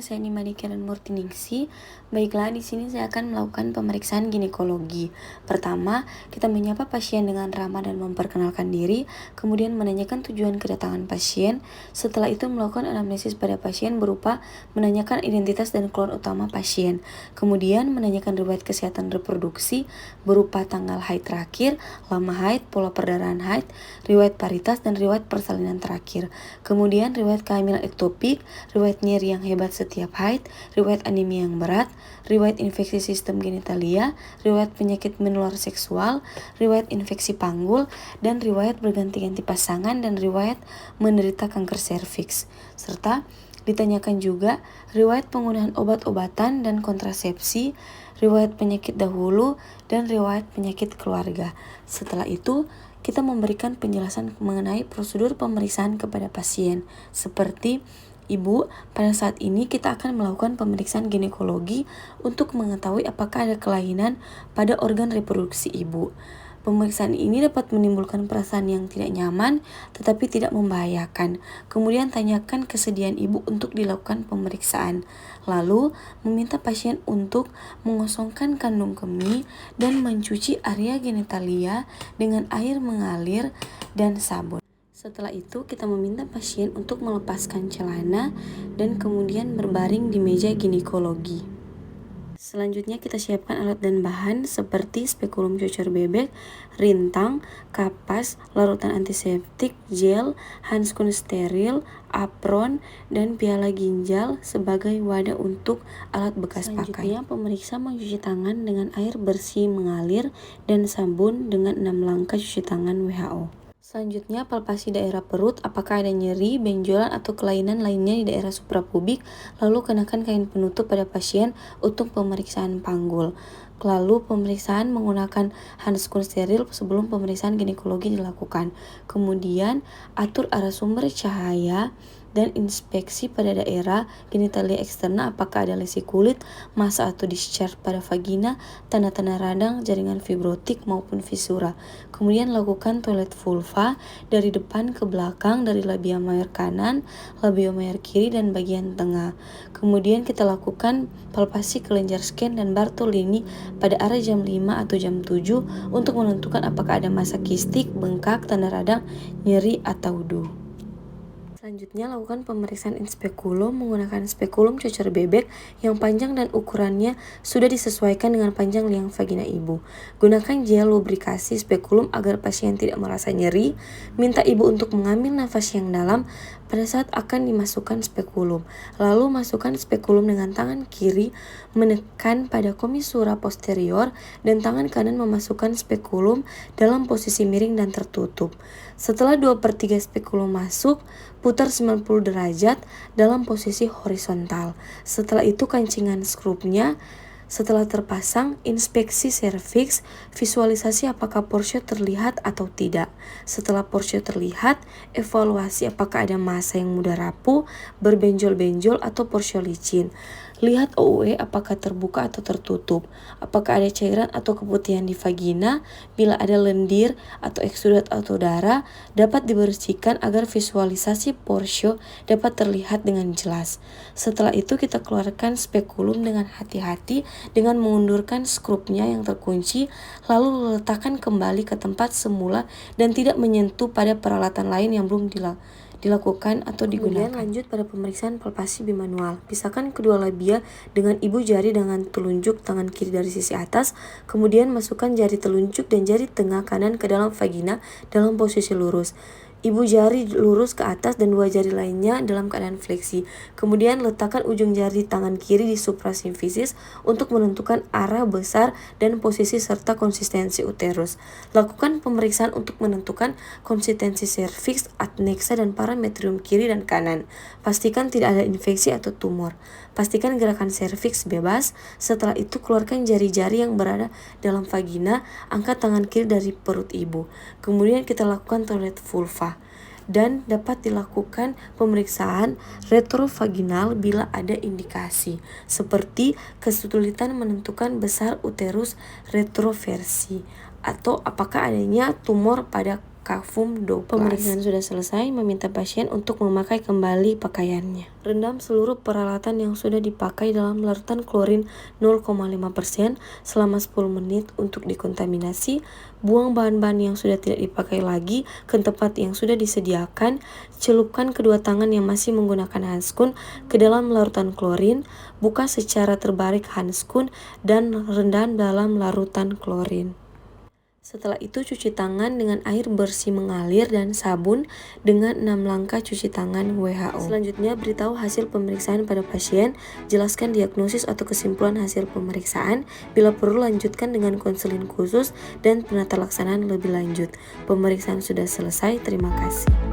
saya Nimanika dan Murtiningsi. Baiklah, di sini saya akan melakukan pemeriksaan ginekologi. Pertama, kita menyapa pasien dengan ramah dan memperkenalkan diri, kemudian menanyakan tujuan kedatangan pasien. Setelah itu melakukan anamnesis pada pasien berupa menanyakan identitas dan keluhan utama pasien. Kemudian menanyakan riwayat kesehatan reproduksi berupa tanggal haid terakhir, lama haid, pola perdarahan haid, riwayat paritas, dan riwayat persalinan terakhir. Kemudian riwayat kehamilan ektopik, riwayat nyeri yang hebat setiap haid, riwayat anemia yang berat, riwayat infeksi sistem genitalia, riwayat penyakit menular seksual, riwayat infeksi panggul, dan riwayat berganti-ganti pasangan dan riwayat menderita kanker serviks. Serta ditanyakan juga riwayat penggunaan obat-obatan dan kontrasepsi, riwayat penyakit dahulu, dan riwayat penyakit keluarga. Setelah itu, kita memberikan penjelasan mengenai prosedur pemeriksaan kepada pasien, seperti Ibu, pada saat ini kita akan melakukan pemeriksaan ginekologi untuk mengetahui apakah ada kelainan pada organ reproduksi ibu. Pemeriksaan ini dapat menimbulkan perasaan yang tidak nyaman tetapi tidak membahayakan. Kemudian tanyakan kesediaan ibu untuk dilakukan pemeriksaan. Lalu meminta pasien untuk mengosongkan kandung kemih dan mencuci area genitalia dengan air mengalir dan sabun. Setelah itu, kita meminta pasien untuk melepaskan celana dan kemudian berbaring di meja ginekologi. Selanjutnya kita siapkan alat dan bahan seperti spekulum cucur bebek, rintang, kapas, larutan antiseptik, gel, handskun steril, apron, dan piala ginjal sebagai wadah untuk alat bekas pakai. Selanjutnya, pemeriksa mencuci tangan dengan air bersih mengalir dan sabun dengan 6 langkah cuci tangan WHO. Selanjutnya, palpasi daerah perut, apakah ada nyeri, benjolan, atau kelainan lainnya di daerah suprapubik, lalu kenakan kain penutup pada pasien untuk pemeriksaan panggul. Lalu pemeriksaan menggunakan handskun steril sebelum pemeriksaan ginekologi dilakukan. Kemudian, atur arah sumber cahaya dan inspeksi pada daerah genitalia eksterna apakah ada lesi kulit, massa atau discharge pada vagina, tanda-tanda radang, jaringan fibrotik maupun fisura. Kemudian lakukan toilet vulva dari depan ke belakang dari labia mayor kanan, labia mayor kiri, dan bagian tengah. Kemudian kita lakukan palpasi kelenjar scan dan Bartolini pada arah jam 5 atau jam 7 untuk menentukan apakah ada massa kistik, bengkak, tanda radang, nyeri, atau DU. Selanjutnya, lakukan pemeriksaan inspekulum menggunakan spekulum cucur bebek yang panjang dan ukurannya sudah disesuaikan dengan panjang liang vagina ibu. Gunakan gel lubrikasi spekulum agar pasien tidak merasa nyeri. Minta ibu untuk mengambil nafas yang dalam pada saat akan dimasukkan spekulum. Lalu masukkan spekulum dengan tangan kiri menekan pada komisura posterior dan tangan kanan memasukkan spekulum dalam posisi miring dan tertutup. Setelah 2/3 spekulum masuk, putar 90 derajat dalam posisi horizontal. Setelah itu kancingan skrupnya. Setelah terpasang, inspeksi serviks, visualisasi apakah porsio terlihat atau tidak. Setelah porsio terlihat, evaluasi apakah ada massa yang mudah rapuh, berbenjol-benjol, atau porsio licin. Lihat OUE apakah terbuka atau tertutup, apakah ada cairan atau keputihan di vagina, bila ada lendir atau eksudat atau darah, dapat dibersihkan agar visualisasi porsio dapat terlihat dengan jelas. Setelah itu kita keluarkan spekulum dengan hati-hati dengan mengundurkan skrupnya yang terkunci, lalu letakkan kembali ke tempat semula dan tidak menyentuh pada peralatan lain yang belum dilakukan atau digunakan. Kemudian lanjut pada pemeriksaan palpasi bimanual. Pisahkan kedua labia dengan ibu jari dengan telunjuk tangan kiri dari sisi atas, kemudian masukkan jari telunjuk dan jari tengah kanan ke dalam vagina dalam posisi lurus. Ibu jari lurus ke atas dan 2 jari lainnya dalam keadaan fleksi. Kemudian letakkan ujung jari tangan kiri di suprasimfisis untuk menentukan arah besar dan posisi serta konsistensi uterus. Lakukan pemeriksaan untuk menentukan konsistensi serviks, adnexa, dan parametrium kiri dan kanan. Pastikan tidak ada infeksi atau tumor. Pastikan gerakan serviks bebas. Setelah itu keluarkan jari-jari yang berada dalam vagina, angkat tangan kiri dari perut ibu. Kemudian kita lakukan toilet vulva. Dan dapat dilakukan pemeriksaan retrovaginal bila ada indikasi, seperti kesulitan menentukan besar uterus retroversi, atau apakah adanya tumor pada Kafum 12. Pemeriksaan sudah selesai, meminta pasien untuk memakai kembali pakaiannya. Rendam seluruh peralatan yang sudah dipakai dalam larutan klorin 0,5% selama 10 menit untuk dikontaminasi. Buang bahan-bahan yang sudah tidak dipakai lagi ke tempat yang sudah disediakan. Celupkan kedua tangan yang masih menggunakan handskun ke dalam larutan klorin. Buka secara terbalik handskun dan rendam dalam larutan klorin. Setelah itu cuci tangan dengan air bersih mengalir dan sabun dengan 6 langkah cuci tangan WHO. Selanjutnya beritahu hasil pemeriksaan pada pasien, jelaskan diagnosis atau kesimpulan hasil pemeriksaan, bila perlu lanjutkan dengan konseling khusus dan penata laksanaan lebih lanjut. Pemeriksaan sudah selesai, terima kasih.